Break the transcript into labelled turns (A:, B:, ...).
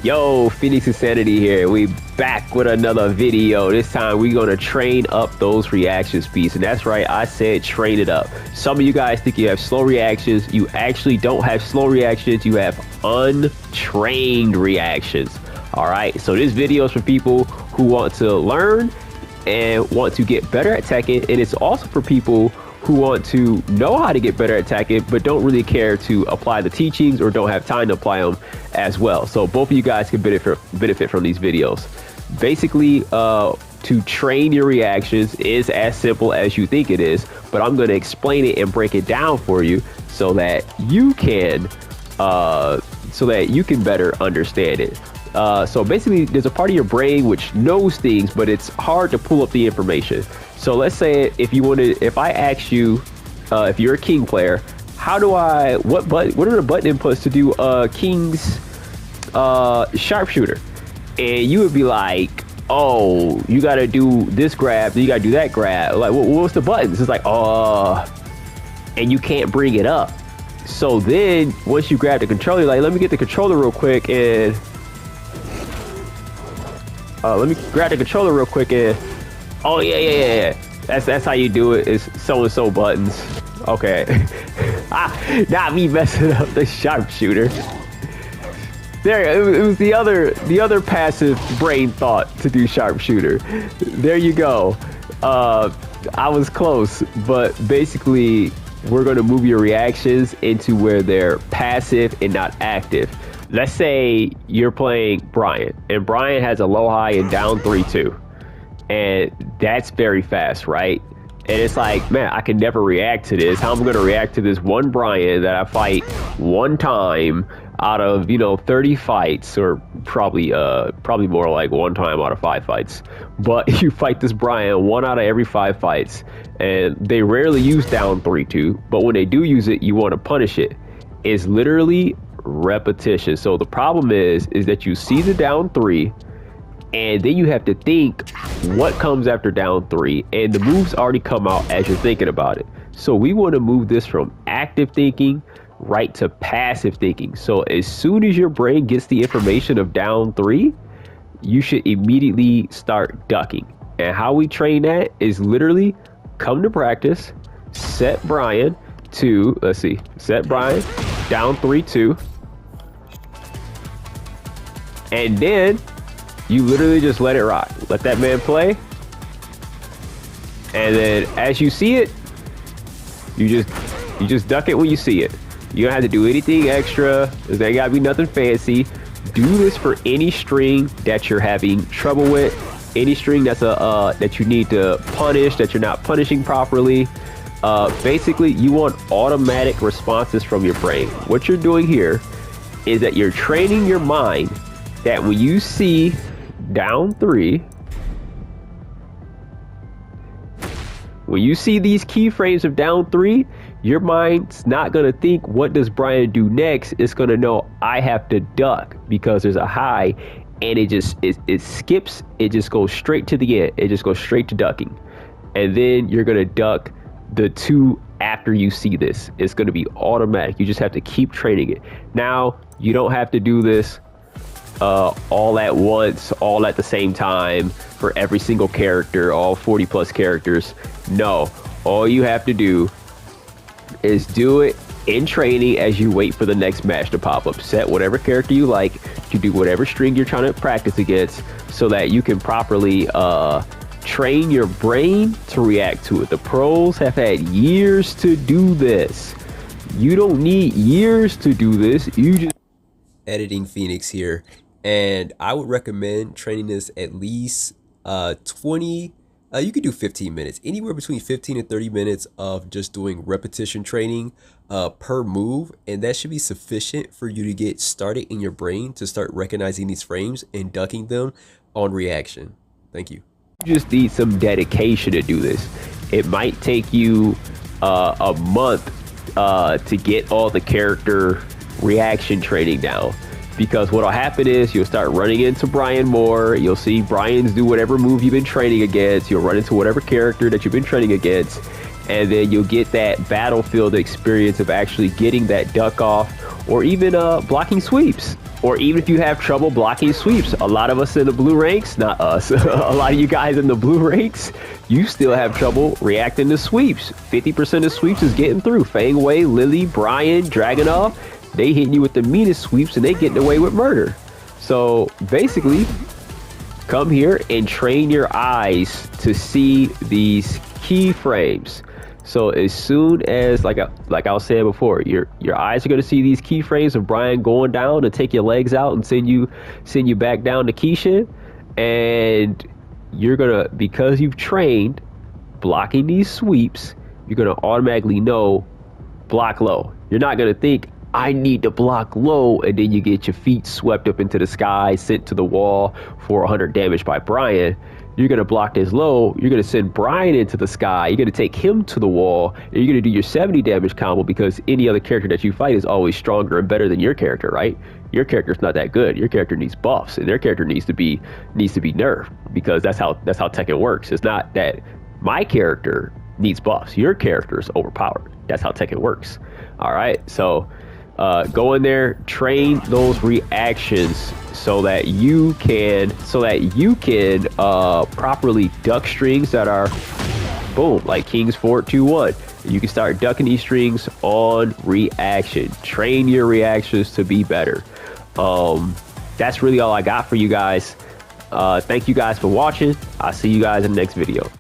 A: Yo, Phoenix Insanity here. We back with another video. This time we're gonna train up those reaction speeds. And that's right, I said train it up. Some of you guys think you have slow reactions. You actually don't have slow reactions. You have untrained reactions. Alright, so this video is for people who want to learn and want to get better at Tekken. And it's also for people who want to know how to get better at Tekken, but don't really care to apply the teachings or don't have time to apply them as well. So both of you guys can benefit from these videos. Basically, to train your reactions is as simple as you think it is, but I'm going to explain it and break it down for you so that you can better understand it. So basically, there's a part of your brain which knows things, but it's hard to pull up the information. So let's say if I ask you, if you're a King player, what are the button inputs to do King's sharpshooter? And you would be like, oh, you gotta do this grab, then you gotta do that grab. Like, what's the buttons? It's like, and you can't bring it up. So then once you grab the controller, you're like, let me get the controller real quick and oh yeah. That's how you do it. Is so and so buttons. Okay. Not me messing up the sharpshooter. There, it was the other passive brain thought to do sharpshooter. There you go. I was close, but basically we're gonna move your reactions into where they're passive and not active. Let's say you're playing Brian, and Brian has a low, high, and down 3-2. And that's very fast, right? And it's like, man, I can never react to this. How am I going to react to this one Brian that I fight one time out of, 30 fights, or probably more like one time out of 5 fights. But you fight this Brian 1 out of every 5 fights, and they rarely use down 3-2. But when they do use it, you want to punish it. It's literally repetition. So the problem is that you see the down 3, and then you have to think what comes after down 3, and the moves already come out as you're thinking about it. So we want to move this from active thinking right to passive thinking. So as soon as your brain gets the information of down 3, you should immediately start ducking. And how we train that is literally come to practice, set Brian to, set Brian down 3-2, and then you literally just let it rock. Let that man play. And then as you see it, you just duck it when you see it. You don't have to do anything extra. There ain't gotta be nothing fancy. Do this for any string that you're having trouble with. Any string that's that you need to punish, that you're not punishing properly. Basically, you want automatic responses from your brain. What you're doing here is that you're training your mind that when you see down 3, when you see these keyframes of down 3, your mind's not gonna think, what does Brian do next? It's gonna know, I have to duck because there's a high, and it skips. It just goes straight to the end. It just goes straight to ducking, and then you're gonna duck the 2 after you see this. It's gonna be automatic. You just have to keep training it. Now you don't have to do this all at once, all at the same time for every single character, all 40 plus characters. No, all you have to do is do it in training as you wait for the next match to pop up. Set whatever character you like to do whatever string you're trying to practice against so that you can properly train your brain to react to it. The pros have had years to do this. You don't need years to do this. You just
B: Editing Phoenix here, and I would recommend training this at least 20, you could do 15 minutes, anywhere between 15 and 30 minutes of just doing repetition training per move, and that should be sufficient for you to get started in your brain to start recognizing these frames and ducking them on reaction. Thank you.
A: You just need some dedication to do this. It might take you a month to get all the character reaction training down, because what'll happen is you'll start running into Brian more. You'll see Brian's do whatever move you've been training against. You'll run into whatever character that you've been training against, and then you'll get that battlefield experience of actually getting that duck off or even blocking sweeps. Or even if you have trouble blocking sweeps, a lot of us in the blue ranks, not us, a lot of you guys in the blue ranks, you still have trouble reacting to sweeps. 50% of sweeps is getting through. Fang Wei, Lily, Brian, Dragunov, they hitting you with the meanest sweeps and they getting away with murder. So basically, come here and train your eyes to see these keyframes. So as soon as, like I was saying before, your eyes are going to see these keyframes of Brian going down to take your legs out and send you back down to Keisha, and you're gonna, because you've trained blocking these sweeps, you're gonna automatically know block low. You're not gonna think I need to block low, and then you get your feet swept up into the sky, sent to the wall for 100 damage by Brian. You're going to block this low. You're going to send Brian into the sky. You're going to take him to the wall. And you're going to do your 70 damage combo, because any other character that you fight is always stronger and better than your character, right? Your character's not that good. Your character needs buffs, and their character needs to be nerfed, because that's how Tekken works. It's not that my character needs buffs. Your character is overpowered. That's how Tekken works. All right, so go in there, train those reactions so that you can properly duck strings that are boom, like King's Fort 2-1. You can start ducking these strings on reaction. Train your reactions to be better. That's really all I got for you guys. Thank you guys for watching. I'll see you guys in the next video.